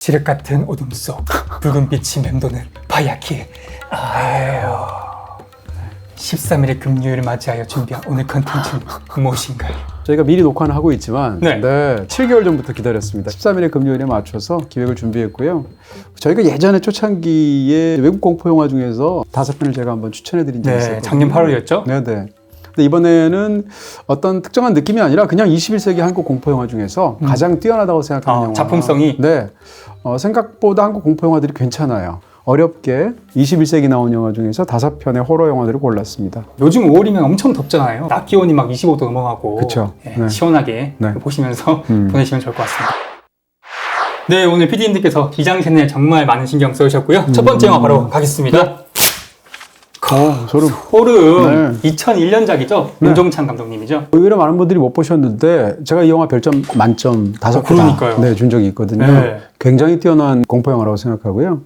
지륵 같은 어둠 속 붉은 빛이 맴도는 바야키. 13일의 금요일을 맞이하여 준비한 오늘 컨텐츠는 무엇인가요? 저희가 미리 녹화는 하고 있지만 네. 7개월 전부터 기다렸습니다. 13일의 금요일에 맞춰서 기획을 준비했고요. 저희가 예전에 초창기에 외국 공포 영화 중에서 5편을 제가 한번 추천해드린 적이 있었거든요. 작년 8월이었죠? 네네. 근데 이번에는 어떤 특정한 느낌이 아니라 그냥 21세기 한국 공포 영화 중에서 가장 뛰어나다고 생각하는 영화. 작품성이? 네. 생각보다 한국 공포 영화들이 괜찮아요. 어렵게 21세기 나온 영화 중에서 5편의 호러 영화들을 골랐습니다. 요즘 5월이면 엄청 덥잖아요. 낮 기온이 막 25도 넘어가고. 그쵸. 네. 시원하게 네. 보시면서 보내시면 좋을 것 같습니다. 네, 오늘 PD님들께서 기장센에 정말 많은 신경 써주셨고요. 첫 번째 영화 바로 가겠습니다. 소름. 호름. 2001년작이죠. 윤종찬 감독님이죠. 의외로 많은 분들이 못 보셨는데 제가 이 영화 별점 만점 5개 그러니까요. 네, 준 적이 있거든요. 네. 굉장히 뛰어난 공포 영화라고 생각하고요.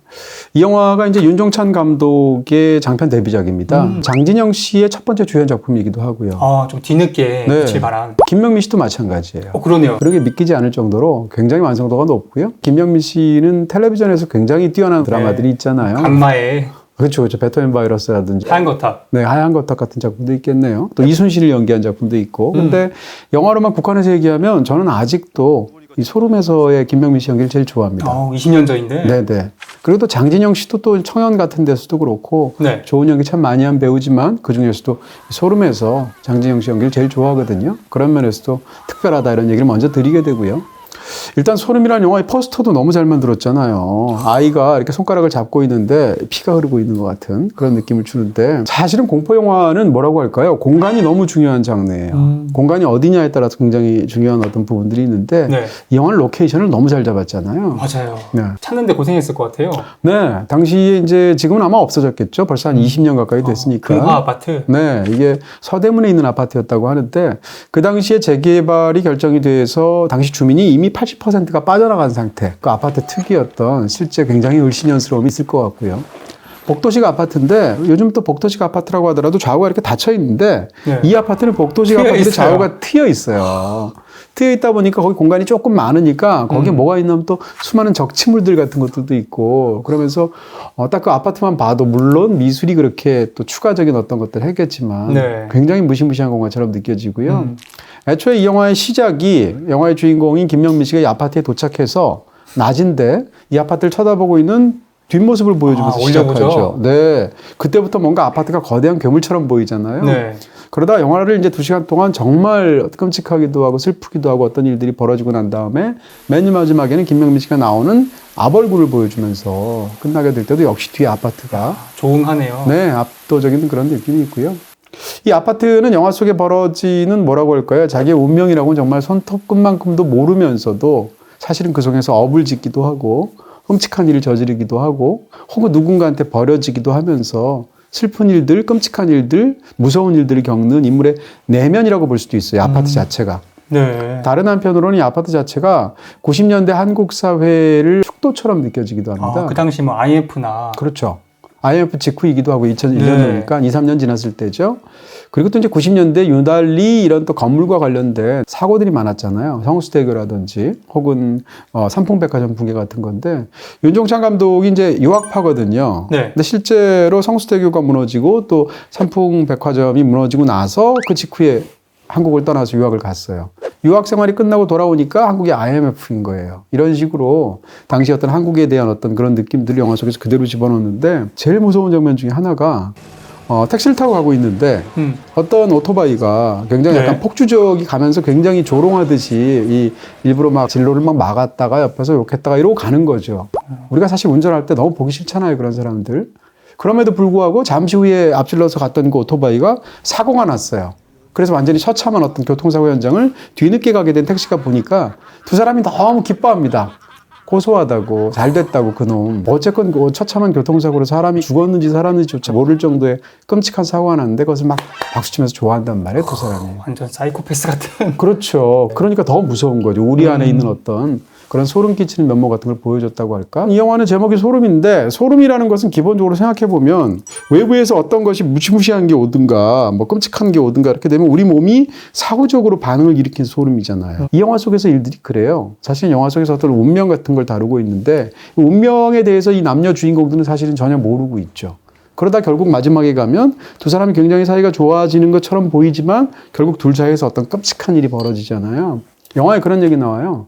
이 영화가 이제 윤종찬 감독의 장편 데뷔작입니다. 장진영 씨의 첫 번째 주연 작품이기도 하고요. 좀 뒤늦게 네. 빛을 발한. 김명민 씨도 마찬가지예요. 그러네요. 그러게 믿기지 않을 정도로 굉장히 완성도가 높고요. 김명민 씨는 텔레비전에서 굉장히 뛰어난 드라마들이 있잖아요. 강마에 그렇죠. 베토벤 바이러스라든지 하얀 거탑. 네, 하얀 거탑 같은 작품도 있겠네요. 또 이순신을 연기한 작품도 있고. 근데 영화로만 국한해서 얘기하면 저는 아직도 이 소름에서의 김명민 씨 연기를 제일 좋아합니다. 20년 전인데. 네네. 그리고 또 장진영 씨도 또 청년 같은 데서도 그렇고 네. 좋은 연기 참 많이 한 배우지만 그 중에서도 소름에서 장진영 씨 연기를 제일 좋아하거든요. 그런 면에서도 특별하다 이런 얘기를 먼저 드리게 되고요. 일단 소름이라는 영화의 포스터도 너무 잘 만들었잖아요. 아이가 이렇게 손가락을 잡고 있는데 피가 흐르고 있는 것 같은 그런 느낌을 주는데 사실은 공포 영화는 뭐라고 할까요? 공간이 너무 중요한 장르예요. 공간이 어디냐에 따라서 굉장히 중요한 어떤 부분들이 있는데 네. 이 영화는 로케이션을 너무 잘 잡았잖아요. 맞아요. 네. 찾는데 고생했을 것 같아요. 네, 당시에 이제 지금은 아마 없어졌겠죠. 벌써 한 20년 가까이 됐으니까. 금화 아파트. 네, 이게 서대문에 있는 아파트였다고 하는데 그 당시에 재개발이 결정이 돼서 당시 주민이 이미 80%가 빠져나간 상태. 그 아파트 특유였던 실제 굉장히 을씨년스러움이 있을 것 같고요. 복도식 아파트인데 요즘 또 복도식 아파트라고 하더라도 좌우가 이렇게 닫혀 있는데 네. 이 아파트는 복도식 트여 아파트인데 있어요. 좌우가 트여 있어요. 트여 있다 보니까 거기 공간이 조금 많으니까 거기에 뭐가 있냐면 또 수많은 적치물들 같은 것들도 있고 그러면서 딱 그 아파트만 봐도 물론 미술이 그렇게 또 추가적인 어떤 것들을 했겠지만 네. 굉장히 무시무시한 공간처럼 느껴지고요. 애초에 이 영화의 시작이 영화의 주인공인 김명민 씨가 이 아파트에 도착해서 낮인데 이 아파트를 쳐다보고 있는 뒷모습을 보여주면서 올려보죠. 시작하죠. 네. 그때부터 뭔가 아파트가 거대한 괴물처럼 보이잖아요. 네. 그러다 영화를 이제 2시간 동안 정말 끔찍하기도 하고 슬프기도 하고 어떤 일들이 벌어지고 난 다음에 맨 마지막에는 김명민 씨가 나오는 아벌구를 보여주면서 끝나게 될 때도 역시 뒤에 아파트가 조응하네요. 네, 압도적인 그런 느낌이 있고요. 이 아파트는 영화 속에 벌어지는 뭐라고 할까요? 자기의 운명이라고는 정말 손톱끝만큼도 모르면서도 사실은 그 속에서 업을 짓기도 하고 끔찍한 일을 저지르기도 하고 혹은 누군가한테 버려지기도 하면서 슬픈 일들, 끔찍한 일들, 무서운 일들을 겪는 인물의 내면이라고 볼 수도 있어요. 아파트 자체가. 네. 다른 한편으로는 이 아파트 자체가 90년대 한국 사회를 축도처럼 느껴지기도 합니다. 그 당시 뭐 IMF나 그렇죠. IMF 직후이기도 하고 2001년이니까 2, 3년 지났을 때죠. 그리고 또 이제 90년대 유달리 이런 또 건물과 관련된 사고들이 많았잖아요. 성수대교라든지 혹은 삼풍백화점 붕괴 같은 건데 윤종찬 감독이 이제 유학파거든요. 네. 근데 실제로 성수대교가 무너지고 또 삼풍백화점이 무너지고 나서 그 직후에 한국을 떠나서 유학을 갔어요. 유학 생활이 끝나고 돌아오니까 한국이 IMF인 거예요. 이런 식으로 당시 어떤 한국에 대한 어떤 그런 느낌들을 영화 속에서 그대로 집어넣는데 제일 무서운 장면 중에 하나가 택시를 타고 가고 있는데 어떤 오토바이가 굉장히 약간 폭주적이 가면서 굉장히 조롱하듯이 일부러 막 진로를 막 막았다가 옆에서 욕했다가 이러고 가는 거죠. 우리가 사실 운전할 때 너무 보기 싫잖아요. 그런 사람들. 그럼에도 불구하고 잠시 후에 앞질러서 갔던 그 오토바이가 사고가 났어요. 그래서 완전히 처참한 어떤 교통사고 현장을 뒤늦게 가게 된 택시가 보니까 두 사람이 너무 기뻐합니다. 고소하다고 잘 됐다고 그놈. 어쨌건 그 처참한 교통사고로 사람이 죽었는지 살았는지조차 모를 정도의 끔찍한 사고가 났는데 그것을 막 박수치면서 좋아한단 말이에요. 두 사람이. 완전 사이코패스 같은. 그렇죠. 그러니까 더 무서운 거죠. 우리 안에 있는 어떤 그런 소름 끼치는 면모 같은 걸 보여줬다고 할까? 이 영화는 제목이 소름인데 소름이라는 것은 기본적으로 생각해보면 외부에서 어떤 것이 무시무시한 게 오든가 뭐 끔찍한 게 오든가 이렇게 되면 우리 몸이 사고적으로 반응을 일으킨 소름이잖아요. 이 영화 속에서 일들이 그래요. 사실 영화 속에서 어떤 운명 같은 걸 운명을 다루고 있는데 운명에 대해서 이 남녀 주인공들은 사실은 전혀 모르고 있죠. 그러다 결국 마지막에 가면 두 사람이 굉장히 사이가 좋아지는 것처럼 보이지만 결국 둘 사이에서 어떤 끔찍한 일이 벌어지잖아요. 영화에 그런 얘기 나와요.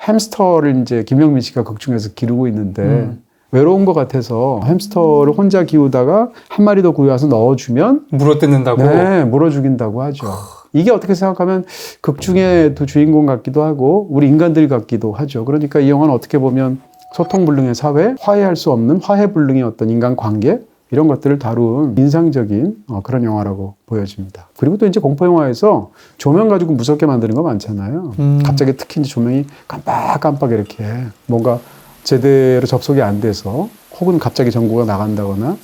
햄스터를 이제 김영민 씨가 극 중에서 기르고 있는데 외로운 것 같아서 햄스터를 혼자 키우다가 한 마리 더 구해와서 넣어주면 물어뜯는다고? 네, 물어 죽인다고 하죠. 이게 어떻게 생각하면 극 중에 두 주인공 같기도 하고 우리 인간들 같기도 하죠. 그러니까 이 영화는 어떻게 보면 소통불능의 사회, 화해할 수 없는 화해불능의 어떤 인간관계 이런 것들을 다룬 인상적인 그런 영화라고 보여집니다. 그리고 또 이제 공포영화에서 조명 가지고 무섭게 만드는 거 많잖아요. 갑자기 특히 이제 조명이 깜빡깜빡 이렇게 뭔가 제대로 접속이 안 돼서 혹은 갑자기 전구가 나간다거나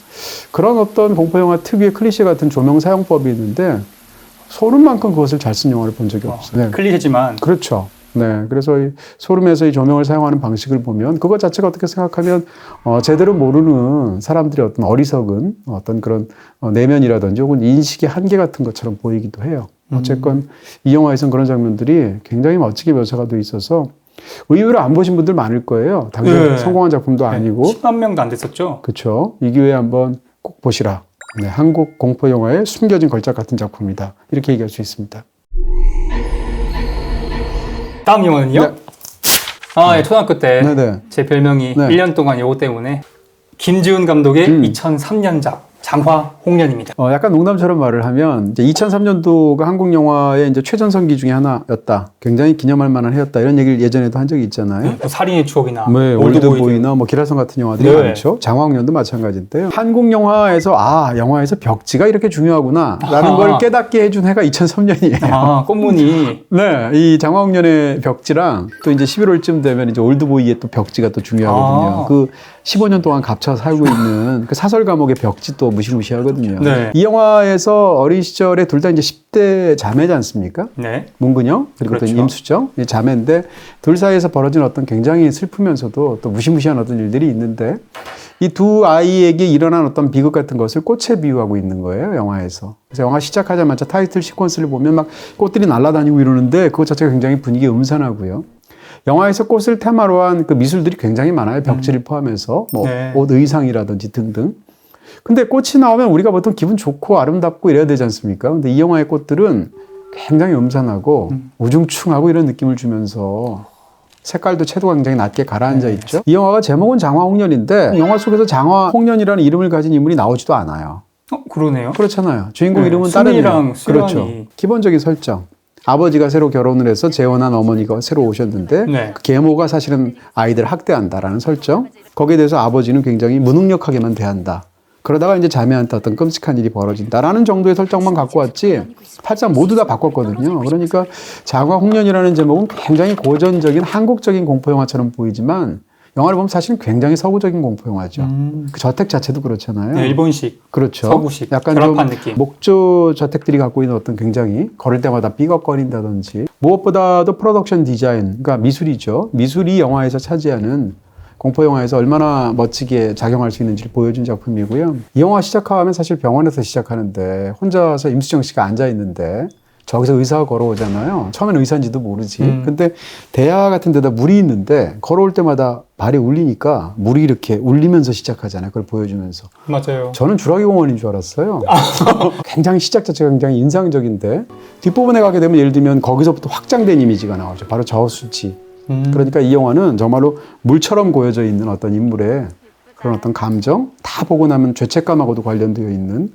그런 어떤 공포영화 특유의 클리셰 같은 조명 사용법이 있는데 소름만큼 그것을 잘 쓴 영화를 본 적이 없어요. 네. 클리셰지만. 그렇죠. 네. 그래서 이 소름에서 이 조명을 사용하는 방식을 보면 그것 자체가 어떻게 생각하면 제대로 모르는 사람들의 어떤 어리석은 어떤 그런 내면이라든지 혹은 인식의 한계 같은 것처럼 보이기도 해요. 어쨌건 이 영화에서는 그런 장면들이 굉장히 멋지게 묘사가 돼 있어서 의외로 안 보신 분들 많을 거예요. 당연히 네. 성공한 작품도 아니고. 10만 명도 안 됐었죠? 그렇죠. 이 기회에 한번 꼭 보시라. 네, 한국 공포 영화의 숨겨진 걸작 같은 작품이다. 이렇게 얘기할 수 있습니다. 다음 영화는요? 네. 예, 초등학교 때 제 네네. 별명이 네. 1년 동안 요거 때문에 김지훈 감독의 2003년작 장화 홍련입니다. 약간 농담처럼 말을 하면 이제 2003년도가 한국 영화의 이제 최전성기 중에 하나였다. 굉장히 기념할 만한 해였다. 이런 얘기를 예전에도 한 적이 있잖아요. 뭐 살인의 추억이나 네, 올드보이 올드보이나 뭐 기라성 같은 영화들이 네. 많죠. 장화홍련도 마찬가지인데요. 한국 영화에서 영화에서 벽지가 이렇게 중요하구나라는 걸 깨닫게 해준 해가 2003년이에요. 꽃무늬. 네, 이 장화홍련의 벽지랑 또 이제 11월쯤 되면 이제 올드보이의 또 벽지가 또 중요하거든요. 그 15년 동안 갇혀 살고 있는 그 사설 감옥의 벽지 또 무시무시하거든요. 네. 이 영화에서 어린 시절에 둘 다 이제 10대 자매지 않습니까? 네. 문근영 그리고 또 그렇죠. 임수정 이 자매인데 둘 사이에서 벌어진 어떤 굉장히 슬프면서도 또 무시무시한 어떤 일들이 있는데 이 두 아이에게 일어난 어떤 비극 같은 것을 꽃에 비유하고 있는 거예요, 영화에서. 그래서 영화 시작하자마자 타이틀 시퀀스를 보면 막 꽃들이 날아다니고 이러는데 그것 자체가 굉장히 분위기 음산하고요. 영화에서 꽃을 테마로 한 그 미술들이 굉장히 많아요. 벽지를 포함해서 뭐 네. 옷 의상이라든지 등등. 근데 꽃이 나오면 우리가 보통 기분 좋고 아름답고 이래야 되지 않습니까? 근데 이 영화의 꽃들은 굉장히 음산하고 우중충하고 이런 느낌을 주면서 색깔도 채도가 굉장히 낮게 가라앉아 있죠. 이 영화가 제목은 장화홍련인데 영화 속에서 장화홍련이라는 이름을 가진 인물이 나오지도 않아요. 그러네요. 그렇잖아요. 주인공 네, 이름은 다른 수민이랑 수연이. 그렇죠. 기본적인 설정. 아버지가 새로 결혼을 해서 재혼한 어머니가 새로 오셨는데 네. 그 계모가 사실은 아이들을 학대한다라는 설정. 거기에 대해서 아버지는 굉장히 무능력하게만 대한다. 그러다가 이제 자매한테 어떤 끔찍한 일이 벌어진다라는 정도의 설정만 갖고 왔지 팔상 모두 다 바꿨거든요. 그러니까 장화홍련이라는 제목은 굉장히 고전적인 한국적인 공포영화처럼 보이지만 영화를 보면 사실은 굉장히 서구적인 공포영화죠. 그 저택 자체도 그렇잖아요. 네, 일본식, 그렇죠. 서구식, 약간 결합한 좀 느낌. 목조 저택들이 갖고 있는 어떤 굉장히 걸을 때마다 삐걱거린다든지 무엇보다도 프로덕션 디자인, 그러니까 미술이죠. 미술이 영화에서 차지하는 공포 영화에서 얼마나 멋지게 작용할 수 있는지를 보여준 작품이고요. 이 영화 시작하면 사실 병원에서 시작하는데 혼자서 임수정 씨가 앉아 있는데 저기서 의사가 걸어오잖아요. 처음엔 의사인지도 모르지. 근데 대야 같은 데다 물이 있는데 걸어올 때마다 발이 울리니까 물이 이렇게 울리면서 시작하잖아요. 그걸 보여주면서. 맞아요. 저는 주라기 공원인 줄 알았어요. 굉장히 시작 자체가 굉장히 인상적인데 뒷부분에 가게 되면 예를 들면 거기서부터 확장된 이미지가 나오죠. 바로 저수지. 그러니까 이 영화는 정말로 물처럼 고여져 있는 어떤 인물의 그런 어떤 감정 다 보고 나면 죄책감하고도 관련되어 있는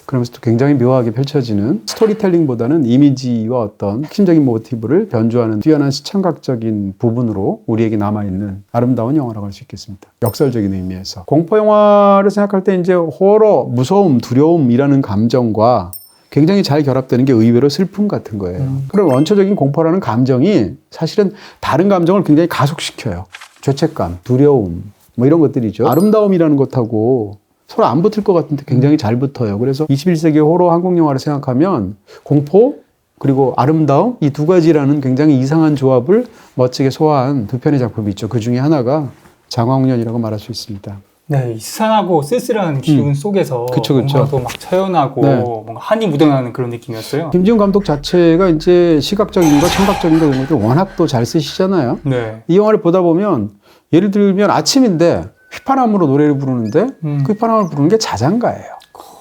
그러면서 또 굉장히 묘하게 펼쳐지는 스토리텔링보다는 이미지와 어떤 핵심적인 모티브를 변주하는 뛰어난 시청각적인 부분으로 우리에게 남아있는 아름다운 영화라고 할 수 있겠습니다. 역설적인 의미에서. 공포영화를 생각할 때 이제 호러, 무서움, 두려움이라는 감정과 굉장히 잘 결합되는 게 의외로 슬픔 같은 거예요. 그런 원초적인 공포라는 감정이 사실은 다른 감정을 굉장히 가속시켜요. 죄책감, 두려움, 뭐 이런 것들이죠. 아름다움이라는 것하고 서로 안 붙을 것 같은데 굉장히 잘 붙어요. 그래서 21세기 호러 한국 영화를 생각하면 공포 그리고 아름다움 이 두 가지라는 굉장히 이상한 조합을 멋지게 소화한 두 편의 작품이 있죠. 그 중에 하나가 장화홍련이라고 말할 수 있습니다. 네, 이 스산하고 쓸쓸한 기운 속에서 그쵸. 뭔가 또 막 처연하고 네. 뭔가 한이 묻어나는 그런 느낌이었어요. 김지훈 감독 자체가 이제 시각적인과 청각적인가 이런 것들 워낙 또 잘 쓰시잖아요. 네. 이 영화를 보다 보면 예를 들면 아침인데 휘파람으로 노래를 부르는데 그 휘파람을 부르는 게 자장가예요.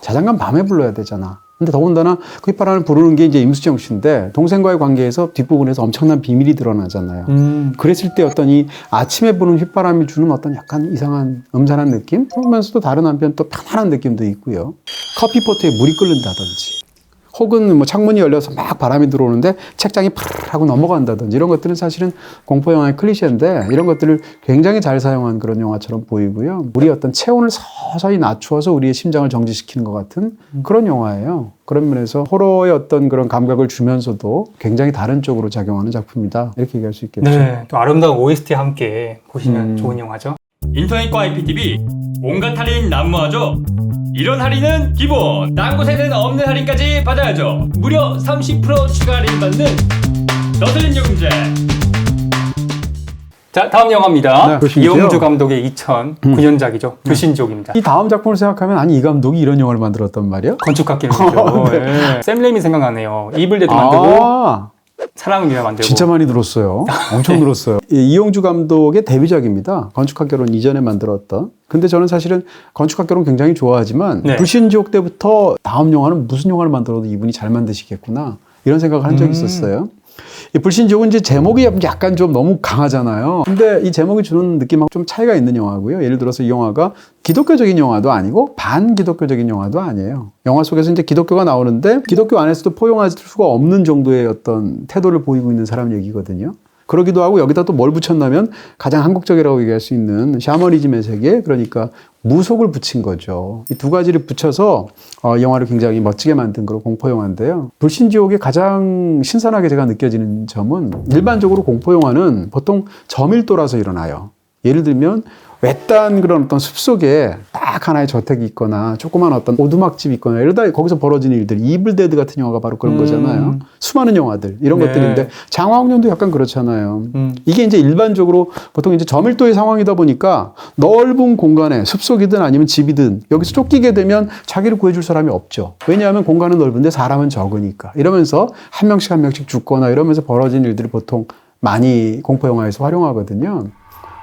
자장가는 밤에 불러야 되잖아. 근데 더군다나 그 휘파람을 부르는 게 이제 임수정 씨인데 동생과의 관계에서 뒷부분에서 엄청난 비밀이 드러나잖아요. 그랬을 때 어떤 이 아침에 부는 휘파람이 주는 어떤 약간 이상한 음산한 느낌? 그러면서도 다른 한편 또 편안한 느낌도 있고요. 커피포트에 물이 끓는다든지 혹은 뭐 창문이 열려서 막 바람이 들어오는데 책장이 팍 하고 넘어간다든지 이런 것들은 사실은 공포영화의 클리셰인데 이런 것들을 굉장히 잘 사용한 그런 영화처럼 보이고요. 우리의 어떤 체온을 서서히 낮추어서 우리의 심장을 정지시키는 것 같은 그런 영화예요. 그런 면에서 호러의 어떤 그런 감각을 주면서도 굉장히 다른 쪽으로 작용하는 작품이다. 이렇게 얘기할 수 있겠죠. 네, 또 아름다운 OST와 함께 보시면 좋은 영화죠. 인터넷과 IPTV 온갖 할인 난무하죠. 이런 할인은 기본, 딴 곳에는 없는 할인까지 받아야죠. 무려 30% 추가 할인 받는 너슬림 요금제. 자, 다음 영화입니다. 네, 불신지요. 이용주 감독의 2009년작이죠. 불신지옥입니다. 이 다음 작품을 생각하면 아니 이 감독이 이런 영화를 만들었단 말이야? 건축학개론이죠. 네. 샘 레이미 생각나네요. 이블데드 만들고 아, 사랑을 위해 만들고. 진짜 많이 늘었어요. 엄청 늘었어요. 이용주 감독의 데뷔작입니다. 건축학개론 이전에 만들었던. 근데 저는 사실은 건축학개론 굉장히 좋아하지만 네. 불신지옥 때부터 다음 영화는 무슨 영화를 만들어도 이분이 잘 만드시겠구나 이런 생각을 한 적이 있었어요. 이 불신지옥은 이제 제목이 약간 좀 너무 강하잖아요. 근데 이 제목이 주는 느낌하고 좀 차이가 있는 영화고요. 예를 들어서 이 영화가 기독교적인 영화도 아니고 반기독교적인 영화도 아니에요. 영화 속에서 이제 기독교가 나오는데 기독교 안에서도 포용할 수가 없는 정도의 어떤 태도를 보이고 있는 사람 얘기거든요. 그러기도 하고 여기다 또 뭘 붙였냐면 가장 한국적이라고 얘기할 수 있는 샤머니즘의 세계, 그러니까 무속을 붙인 거죠. 이 두 가지를 붙여서 영화를 굉장히 멋지게 만든 그런 공포영화인데요. 불신지옥의 가장 신선하게 제가 느껴지는 점은 일반적으로 공포영화는 보통 저밀도라서 일어나요. 예를 들면 외딴 그런 어떤 숲속에 딱 하나의 저택이 있거나 조그만 어떤 오두막집이 있거나 이러다 거기서 벌어지는 일들, 이블데드 같은 영화가 바로 그런 거잖아요. 수많은 영화들 이런 네. 것들인데 장화홍련도 약간 그렇잖아요. 이게 이제 일반적으로 보통 이제 저밀도의 상황이다 보니까 넓은 공간에 숲속이든 아니면 집이든 여기서 쫓기게 되면 자기를 구해줄 사람이 없죠. 왜냐하면 공간은 넓은데 사람은 적으니까. 이러면서 한 명씩 죽거나 이러면서 벌어지는 일들을 보통 많이 공포영화에서 활용하거든요.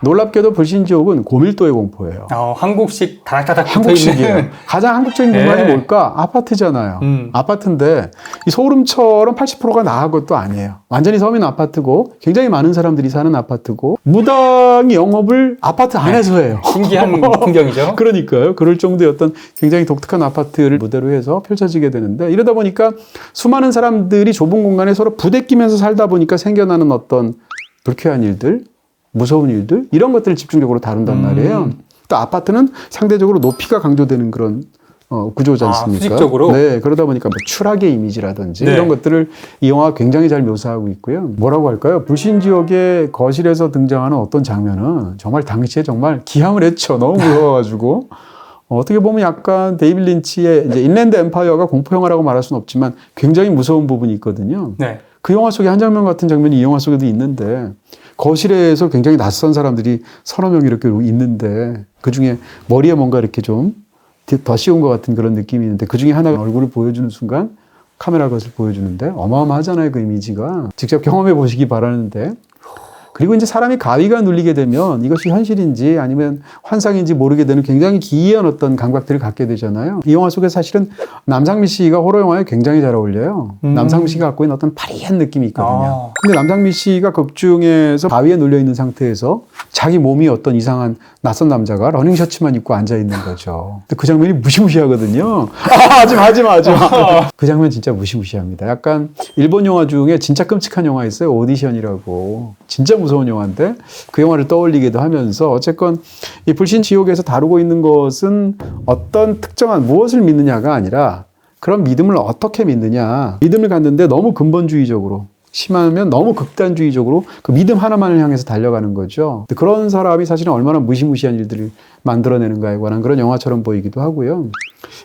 놀랍게도 불신지옥은 고밀도의 공포예요. 한국식 다닥다닥 한국식이에요. 붙어있는. 가장 한국적인 공간이 네. 뭘까? 아파트잖아요. 음. 아파트인데 이 소름처럼 80%가 나은 것도 아니에요. 완전히 서민 아파트고 굉장히 많은 사람들이 사는 아파트고 무당이 영업을 아파트 안에서 해요. 신기한 풍경이죠. 그러니까요. 그럴 정도의 어떤 굉장히 독특한 아파트를 무대로 해서 펼쳐지게 되는데 이러다 보니까 수많은 사람들이 좁은 공간에 서로 부대끼면서 살다 보니까 생겨나는 어떤 불쾌한 일들, 무서운 일들 이런 것들을 집중적으로 다룬단 말이에요. 또 아파트는 상대적으로 높이가 강조되는 그런 구조지 않습니까? 수직적으로? 네, 그러다 보니까 뭐 추락의 이미지라든지 네. 이런 것들을 이 영화가 굉장히 잘 묘사하고 있고요. 뭐라고 할까요? 불신지옥의 거실에서 등장하는 어떤 장면은 정말 당시에 정말 기함을 했죠. 너무 무서워가지고. 어떻게 보면 약간 데이빗 린치의 이제 인랜드 엠파이어가 공포영화라고 말할 수는 없지만 굉장히 무서운 부분이 있거든요. 네. 그 영화 속에 한 장면 같은 장면이 이 영화 속에도 있는데 거실에서 굉장히 낯선 사람들이 서너 명 이렇게 있는데 그중에 머리에 뭔가 이렇게 좀 더 씌운 것 같은 그런 느낌이 있는데 그중에 하나가 얼굴을 보여주는 순간 카메라 것을 보여주는데 어마어마하잖아요. 그 이미지가. 직접 경험해 보시기 바라는데 그리고 이제 사람이 가위가 눌리게 되면 이것이 현실인지 아니면 환상인지 모르게 되는 굉장히 기이한 어떤 감각들을 갖게 되잖아요. 이 영화 속에 사실은 남상미 씨가 호러 영화에 굉장히 잘 어울려요. 남상미 씨가 갖고 있는 어떤 파리한 느낌이 있거든요. 근데 남상미 씨가 극중에서 가위에 눌려 있는 상태에서 자기 몸이 어떤 이상한 낯선 남자가 러닝 셔츠만 입고 앉아 있는 거죠. 근데 그 장면이 무시무시하거든요. 하지 마. 그 장면 진짜 무시무시합니다. 약간 일본 영화 중에 진짜 끔찍한 영화 있어요. 오디션이라고. 진짜 무서운 영화인데 그 영화를 떠올리기도 하면서 어쨌건 이 불신지옥에서 다루고 있는 것은 어떤 특정한 무엇을 믿느냐가 아니라 그런 믿음을 어떻게 믿느냐. 믿음을 갖는데 너무 근본주의적으로 심하면 너무 극단주의적으로 그 믿음 하나만을 향해서 달려가는 거죠. 그런 사람이 사실은 얼마나 무시무시한 일들을 만들어내는가에 관한 그런 영화처럼 보이기도 하고요.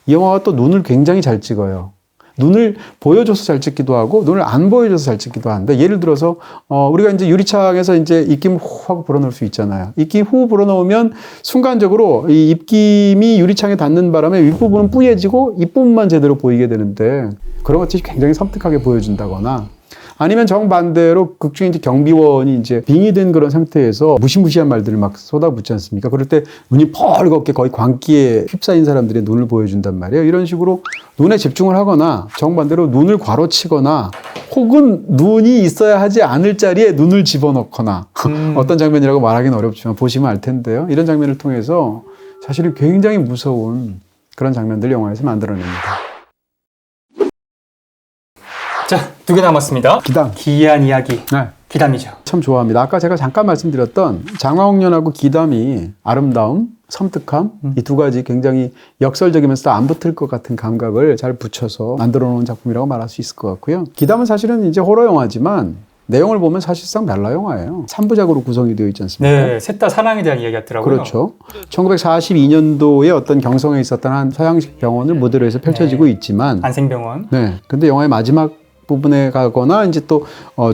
이 영화가 또 눈을 굉장히 잘 찍어요. 눈을 보여줘서 잘 찍기도 하고 눈을 안 보여줘서 잘 찍기도 하는데 예를 들어서 우리가 이제 유리창에서 이제 입김을 후 하고 불어넣을 수 있잖아요. 입김 후 불어넣으면 순간적으로 이 입김이 유리창에 닿는 바람에 윗부분은 뿌얘지고 입부분만 제대로 보이게 되는데 그런 것들이 굉장히 섬뜩하게 보여준다거나 아니면 정반대로 극중에 이제 경비원이 이제 빙의된 그런 상태에서 무시무시한 말들을 막 쏟아붓지 않습니까? 그럴 때 눈이 펄겋게 거의 광기에 휩싸인 사람들의 눈을 보여준단 말이에요. 이런 식으로 눈에 집중을 하거나 정반대로 눈을 괄호치거나 혹은 눈이 있어야 하지 않을 자리에 눈을 집어넣거나 어떤 장면이라고 말하기는 어렵지만 보시면 알 텐데요. 이런 장면을 통해서 사실은 굉장히 무서운 그런 장면들 영화에서 만들어냅니다. 자, 2개 남았습니다. 기담. 기이한 이야기. 네. 기담이죠. 참 좋아합니다. 아까 제가 잠깐 말씀드렸던 장화홍련하고 기담이 아름다움, 섬뜩함 이 두 가지 굉장히 역설적이면서도 안 붙을 것 같은 감각을 잘 붙여서 만들어 놓은 작품이라고 말할 수 있을 것 같고요. 기담은 사실은 이제 호러 영화지만 내용을 보면 사실상 멜라 영화예요. 3부작으로 구성이 되어 있지 않습니까? 네, 셋 다 사랑에 대한 이야기 같더라고요. 그렇죠. 1942년도에 어떤 경성에 있었던 한 서양식 병원을 모델로 해서 펼쳐지고 있지만 안생병원. 네. 근데 영화의 마지막 부분에 가거나 이제 또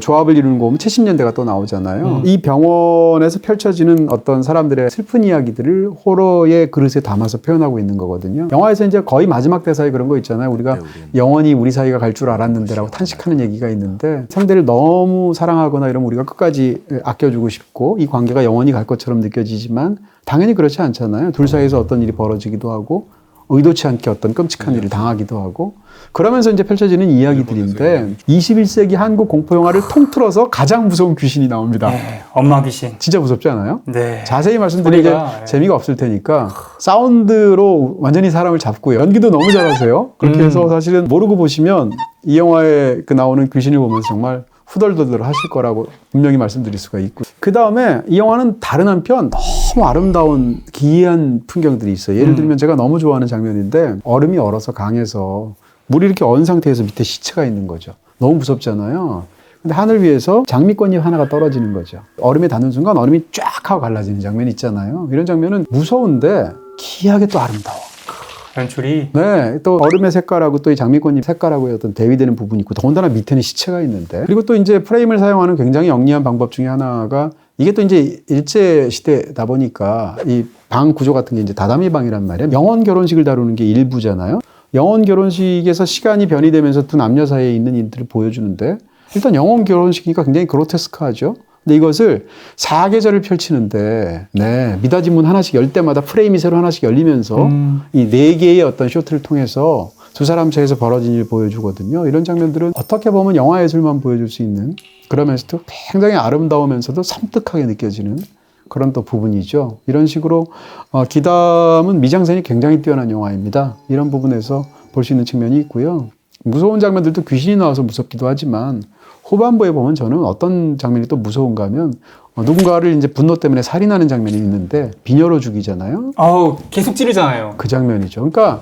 조합을 이루는 거 보면 70년대가 또 나오잖아요. 이 병원에서 펼쳐지는 어떤 사람들의 슬픈 이야기들을 호러의 그릇에 담아서 표현하고 있는 거거든요. 영화에서 이제 거의 마지막 대사에 그런 거 있잖아요. 우리가 영원히 우리 사이가 갈 줄 알았는데라고 탄식하는 얘기가 있는데 상대를 너무 사랑하거나 이러면 우리가 끝까지 아껴주고 싶고 이 관계가 영원히 갈 것처럼 느껴지지만 당연히 그렇지 않잖아요. 둘 사이에서 어떤 일이 벌어지기도 하고 의도치 않게 어떤 끔찍한 일을 당하기도 하고 그러면서 이제 펼쳐지는 이야기들인데 21세기 한국 공포영화를 통틀어서 가장 무서운 귀신이 나옵니다. 네, 엄마 귀신. 진짜 무섭지 않아요? 네. 자세히 말씀드리기 소리가, 재미가 없을 테니까 사운드로 완전히 사람을 잡고요. 연기도 너무 잘하세요. 그렇게 해서 사실은 모르고 보시면 이 영화에 그 나오는 귀신을 보면서 정말 후덜덜 하실 거라고 분명히 말씀드릴 수가 있고 그 다음에 이 영화는 다른 한편 너무 아름다운 기이한 풍경들이 있어요. 예를 들면 제가 너무 좋아하는 장면인데 얼음이 얼어서 강에서 물이 이렇게 얼은 상태에서 밑에 시체가 있는 거죠. 너무 무섭잖아요. 근데 하늘 위에서 장미꽃잎 하나가 떨어지는 거죠. 얼음에 닿는 순간 얼음이 쫙 하고 갈라지는 장면이 있잖아요. 이런 장면은 무서운데 기이하게 또 아름다워. 연출이. 네, 또 얼음의 색깔하고 또 이 장미꽃잎 색깔하고 어떤 대비되는 부분이 있고 더군다나 밑에는 시체가 있는데 그리고 또 이제 프레임을 사용하는 굉장히 영리한 방법 중에 하나가 이게 또 이제 일제 시대다 보니까 이 방 구조 같은 게 이제 다다미 방이란 말이에요. 영혼 결혼식을 다루는 게 일부잖아요. 영혼 결혼식에서 시간이 변이되면서 두 남녀 사이에 있는 일들을 보여주는데 일단 영혼 결혼식이니까 굉장히 그로테스크하죠. 근데 이것을 사계절을 펼치는데 네, 미닫이 문 하나씩 열 때마다 프레임이 새로 하나씩 열리면서 이 네 개의 어떤 쇼트를 통해서 두 사람 사이에서 벌어진 일을 보여주거든요. 이런 장면들은 어떻게 보면 영화 예술만 보여줄 수 있는 그러면서도 굉장히 아름다우면서도 섬뜩하게 느껴지는 그런 또 부분이죠. 이런 식으로 기담은 미장센이 굉장히 뛰어난 영화입니다. 이런 부분에서 볼 수 있는 측면이 있고요. 무서운 장면들도 귀신이 나와서 무섭기도 하지만 후반부에 보면 저는 어떤 장면이 또 무서운가 하면 누군가를 이제 분노 때문에 살인하는 장면이 있는데 비녀로 죽이잖아요. 아우, 계속 찌르잖아요. 그 장면이죠. 그러니까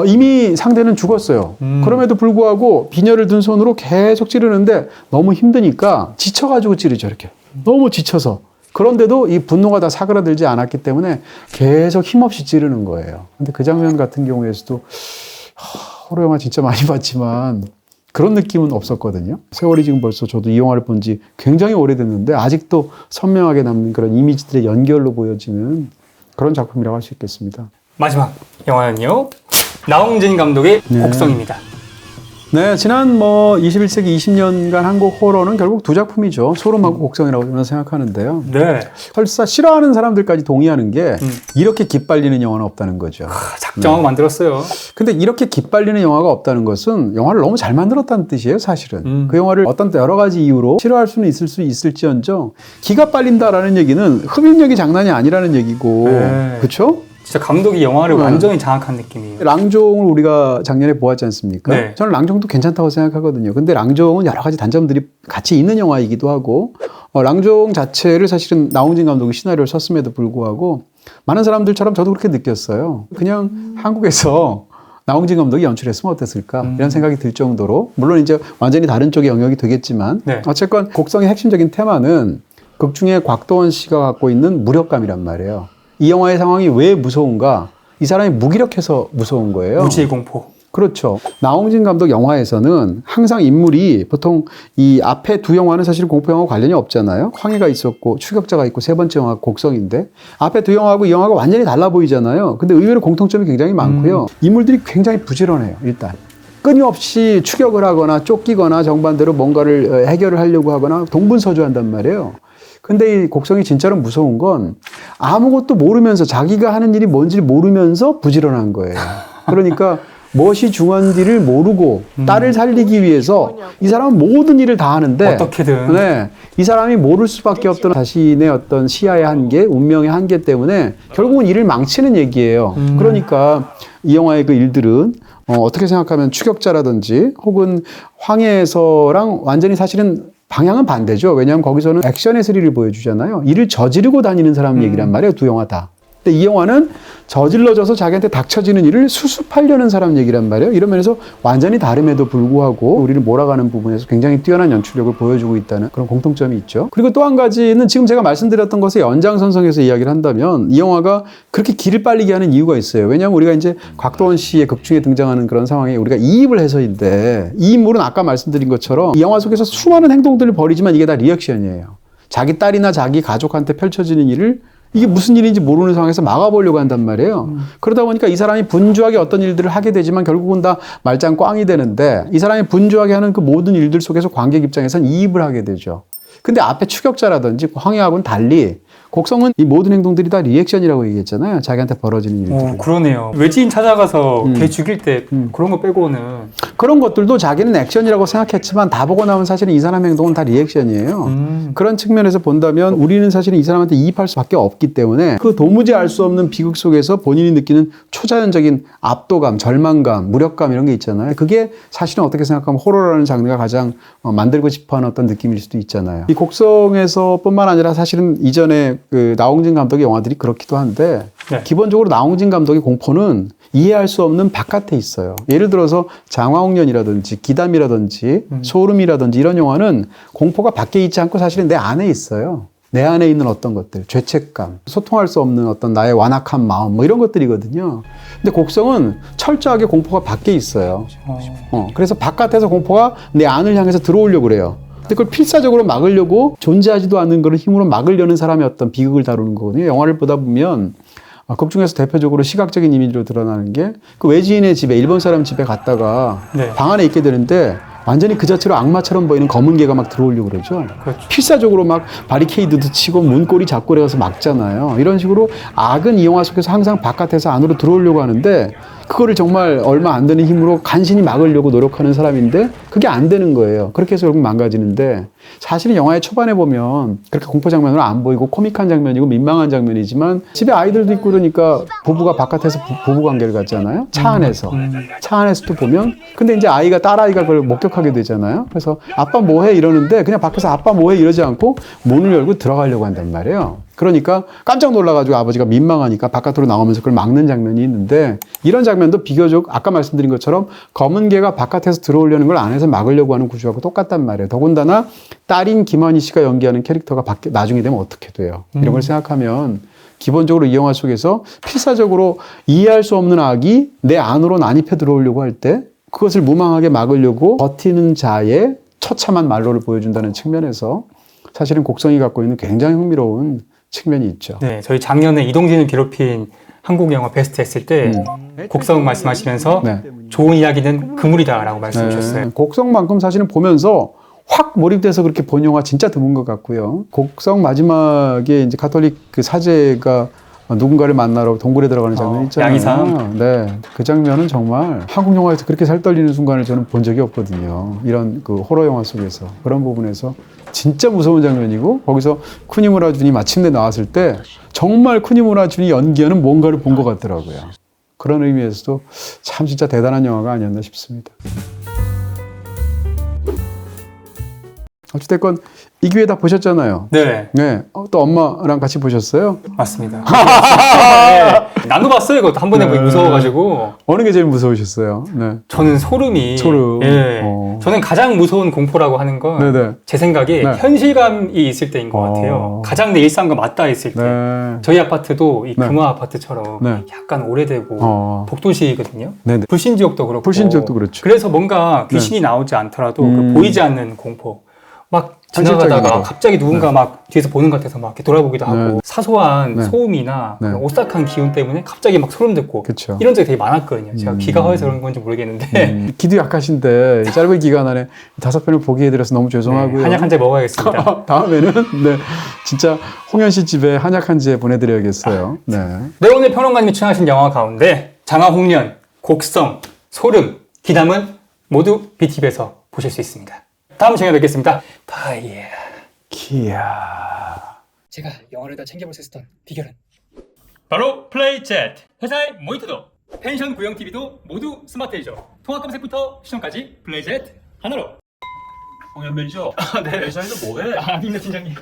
이미 상대는 죽었어요. 그럼에도 불구하고 비녀를 든 손으로 계속 찌르는데 너무 힘드니까 지쳐가지고 찌르죠. 이렇게. 너무 지쳐서. 그런데도 이 분노가 다 사그라들지 않았기 때문에 계속 힘없이 찌르는 거예요. 근데 그 장면 같은 경우에서도 호러 영화 진짜 많이 봤지만 그런 느낌은 없었거든요. 세월이 지금 벌써 저도 이 영화를 본 지 굉장히 오래됐는데 아직도 선명하게 남는 그런 이미지들의 연결로 보여지는 그런 작품이라고 할 수 있겠습니다. 마지막 영화는요. 나홍진 감독의 네. 곡성입니다. 네, 지난 21세기 20년간 한국 호러는 결국 두 작품이죠. 소름하고 곡성이라고 저는 생각하는데요. 네. 설사 싫어하는 사람들까지 동의하는 게 이렇게 기빨리는 영화는 없다는 거죠. 작정하고 만들었어요. 근데 이렇게 기빨리는 영화가 없다는 것은 영화를 너무 잘 만들었다는 뜻이에요, 사실은. 그 영화를 어떤 여러 가지 이유로 싫어할 수는 있을 수 있을지언정 기가 빨린다라는 얘기는 흡입력이 장난이 아니라는 얘기고, 네. 그렇죠? 진짜 감독이 영화를 완전히 장악한 느낌이에요. 랑종을 우리가 작년에 보았지 않습니까? 네. 저는 랑종도 괜찮다고 생각하거든요. 근데 랑종은 여러 가지 단점들이 같이 있는 영화이기도 하고, 랑종 자체를 사실은 나홍진 감독이 시나리오를 썼음에도 불구하고 많은 사람들처럼 저도 그렇게 느꼈어요. 그냥 한국에서 나홍진 감독이 연출했으면 어땠을까 이런 생각이 들 정도로, 물론 이제 완전히 다른 쪽의 영역이 되겠지만 네. 어쨌건 곡성의 핵심적인 테마는 극 중에 곽도원 씨가 갖고 있는 무력감이란 말이에요. 이 영화의 상황이 왜 무서운가? 이 사람이 무기력해서 무서운 거예요. 무지의 공포. 그렇죠. 나홍진 감독 영화에서는 항상 인물이 보통 이 앞에 두 영화는 사실 공포 영화 관련이 없잖아요. 황해가 있었고 추격자가 있고 세 번째 영화가 곡성인데 앞에 두 영화하고 이 영화가 완전히 달라 보이잖아요. 근데 의외로 공통점이 굉장히 많고요. 인물들이 굉장히 부지런해요. 일단 끊임없이 추격을 하거나 쫓기거나 정반대로 뭔가를 해결을 하려고 하거나 동분서주한단 말이에요. 근데 이 곡성이 진짜로 무서운 건 아무것도 모르면서 자기가 하는 일이 뭔지를 모르면서 부지런한 거예요. 그러니까 무엇이 중요한지를 모르고 딸을 살리기 위해서 이 사람은 모든 일을 다 하는데 어떻게든. 네, 이 사람이 모를 수밖에 없던 자신의 어떤 시야의 한계, 운명의 한계 때문에 결국은 일을 망치는 얘기예요. 그러니까 이 영화의 그 일들은 어떻게 생각하면 추격자라든지 혹은 황해에서랑 완전히 사실은 방향은 반대죠. 왜냐하면 거기서는 액션의 스릴을 보여주잖아요. 일을 저지르고 다니는 사람 얘기란 말이에요. 두 영화 다. 근데 이 영화는 저질러져서 자기한테 닥쳐지는 일을 수습하려는 사람 얘기란 말이에요. 이런 면에서 완전히 다름에도 불구하고 우리를 몰아가는 부분에서 굉장히 뛰어난 연출력을 보여주고 있다는 그런 공통점이 있죠. 그리고 또 한 가지는 지금 제가 말씀드렸던 것의 연장선상에서 이야기를 한다면 이 영화가 그렇게 길을 빨리게 하는 이유가 있어요. 왜냐하면 우리가 이제 곽도원 씨의 극중에 등장하는 그런 상황에 우리가 이입을 해서인데 이 인물은 아까 말씀드린 것처럼 이 영화 속에서 수많은 행동들을 벌이지만 이게 다 리액션이에요. 자기 딸이나 자기 가족한테 펼쳐지는 일을 이게 무슨 일인지 모르는 상황에서 막아보려고 한단 말이에요. 그러다 보니까 이 사람이 분주하게 어떤 일들을 하게 되지만 결국은 다 말짱 꽝이 되는데 이 사람이 분주하게 하는 그 모든 일들 속에서 관객 입장에서는 이입을 하게 되죠. 근데 앞에 추격자라든지 황해하고는 달리 곡성은 이 모든 행동들이 다 리액션이라고 얘기했잖아요. 자기한테 벌어지는 일들. 그러네요. 외지인 찾아가서 걔 죽일 때 그런 거 빼고는. 그런 것들도 자기는 액션이라고 생각했지만 다 보고 나면 사실은 이 사람의 행동은 다 리액션이에요. 그런 측면에서 본다면 우리는 사실은 이 사람한테 이입할 수밖에 없기 때문에 그 도무지 알 수 없는 비극 속에서 본인이 느끼는 초자연적인 압도감, 절망감, 무력감 이런 게 있잖아요. 그게 사실은 어떻게 생각하면 호러라는 장르가 가장 만들고 싶어하는 어떤 느낌일 수도 있잖아요. 이 곡성에서 뿐만 아니라 사실은 이전에 그 나홍진 감독의 영화들이 그렇기도 한데 네. 기본적으로 나홍진 감독의 공포는 이해할 수 없는 바깥에 있어요. 예를 들어서 장화홍련이라든지 기담이라든지 소름이라든지 이런 영화는 공포가 밖에 있지 않고 사실은 내 안에 있어요. 내 안에 있는 어떤 것들, 죄책감, 소통할 수 없는 어떤 나의 완악한 마음 뭐 이런 것들이거든요. 근데 곡성은 철저하게 공포가 밖에 있어요. 그래서 바깥에서 공포가 내 안을 향해서 들어오려고 그래요. 근데 그걸 필사적으로 막으려고 존재하지도 않는 그런 힘으로 막으려는 사람의 어떤 비극을 다루는 거거든요. 영화를 보다 보면 극 중에서 대표적으로 시각적인 이미지로 드러나는 게 그 외지인의 집에 일본 사람 집에 갔다가 네. 방 안에 있게 되는데 완전히 그 자체로 악마처럼 보이는 검은 개가 막 들어오려고 그러죠. 그렇죠. 필사적으로 막 바리케이드도 치고 문고리 잡고리 가서 막잖아요. 이런 식으로 악은 이 영화 속에서 항상 바깥에서 안으로 들어오려고 하는데 그거를 정말 얼마 안 되는 힘으로 간신히 막으려고 노력하는 사람인데 그게 안 되는 거예요. 그렇게 해서 결국 망가지는데 사실은 영화의 초반에 보면 그렇게 공포 장면으로 안 보이고 코믹한 장면이고 민망한 장면이지만 집에 아이들도 있고 그러니까 부부가 바깥에서 부부 관계를 갖잖아요. 차 안에서. 차 안에서도 보면 근데 이제 아이가 딸아이가 그걸 목격하게 되잖아요. 그래서 아빠 뭐해 이러는데 그냥 밖에서 아빠 뭐해 이러지 않고 문을 열고 들어가려고 한단 말이에요. 그러니까 깜짝 놀라가지고 아버지가 민망하니까 바깥으로 나오면서 그걸 막는 장면이 있는데 이런 장면도 비교적 아까 말씀드린 것처럼 검은 개가 바깥에서 들어오려는 걸 안에서 막으려고 하는 구조하고 똑같단 말이에요. 더군다나 딸인 김환희 씨가 연기하는 캐릭터가 나중에 되면 어떻게 돼요? 이런 걸 생각하면 기본적으로 이 영화 속에서 필사적으로 이해할 수 없는 악이 내 안으로 난입해 들어오려고 할 때 그것을 무망하게 막으려고 버티는 자의 처참한 말로를 보여준다는 측면에서 사실은 곡성이 갖고 있는 굉장히 흥미로운 측면이 있죠. 네, 저희 작년에 이동진을 괴롭힌 한국 영화 베스트 했을 때 곡성 말씀하시면서 네. 좋은 이야기는 그물이다라고 말씀해 주셨어요. 곡성만큼 사실은 보면서 확 몰입돼서 그렇게 본 영화 진짜 드문 것 같고요. 곡성 마지막에 이제 가톨릭 그 사제가 누군가를 만나러 동굴에 들어가는 장면 있잖아요. 양이상. 네, 그 장면은 정말 한국 영화에서 그렇게 살 떨리는 순간을 저는 본 적이 없거든요. 이런 그 호러 영화 속에서 그런 부분에서 진짜 무서운 장면이고 거기서 쿠니무라 준이 마침내 나왔을 때 정말 쿠니무라 준이 연기하는 뭔가를 본 것 같더라고요. 그런 의미에서도 참 진짜 대단한 영화가 아니었나 싶습니다. 어찌됐건 이 기회에 다 보셨잖아요. 네, 네. 또 엄마랑 같이 보셨어요? 맞습니다. 네, 나눠봤어요. 이것도 한 번에 보기 무서워가지고. 어느 게 제일 무서우셨어요? 네. 저는 소름이. 소름. 예. 어. 저는 가장 무서운 공포라고 하는 건 네네. 제 생각에 네. 현실감이 있을 때인 것 같아요. 가장 내 일상과 맞닿아 있을 때. 네. 저희 아파트도 이 네. 금화 아파트처럼 네. 약간 오래되고 복도시거든요. 네네. 불신지역도 그렇고. 불신지역도 그렇죠. 그래서 뭔가 귀신이 나오지 않더라도 그 보이지 않는 공포. 막 지나가다가 현실적인 갑자기 누군가 막 뒤에서 보는 것 같아서 막 이렇게 돌아보기도 하고 네. 사소한 네. 소음이나 네. 그런 오싹한 기운 때문에 갑자기 막 소름 돋고 그쵸. 이런 적이 되게 많았거든요. 제가 귀가 허해서 그런 건지 모르겠는데 기도 약하신데 이 짧은 기간 안에 5편을 보게 해드려서 너무 죄송하고요. 네, 한약 한 잔 먹어야겠습니다. 다음에는 네, 진짜 홍현 씨 집에 한약 한 제 보내드려야겠어요. 네. 네, 오늘 평론가님이 추천하신 영화 가운데 장화홍련, 곡성, 소름, 기담은 모두 BTV에서 보실 수 있습니다. 다음 시간에 뵙겠습니다. 바이에. 기야. 제가 영화를 다 챙겨볼 수 있었던 비결은 바로 플레이챗. 회사의 모니터도 펜션 구형 TV도 모두 스마트이죠. 통합 검색부터 시청까지 플레이챗 하나로. 홍현 매니저, 네. 회사에서 뭐해? 아닙니다, 팀장님.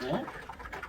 어?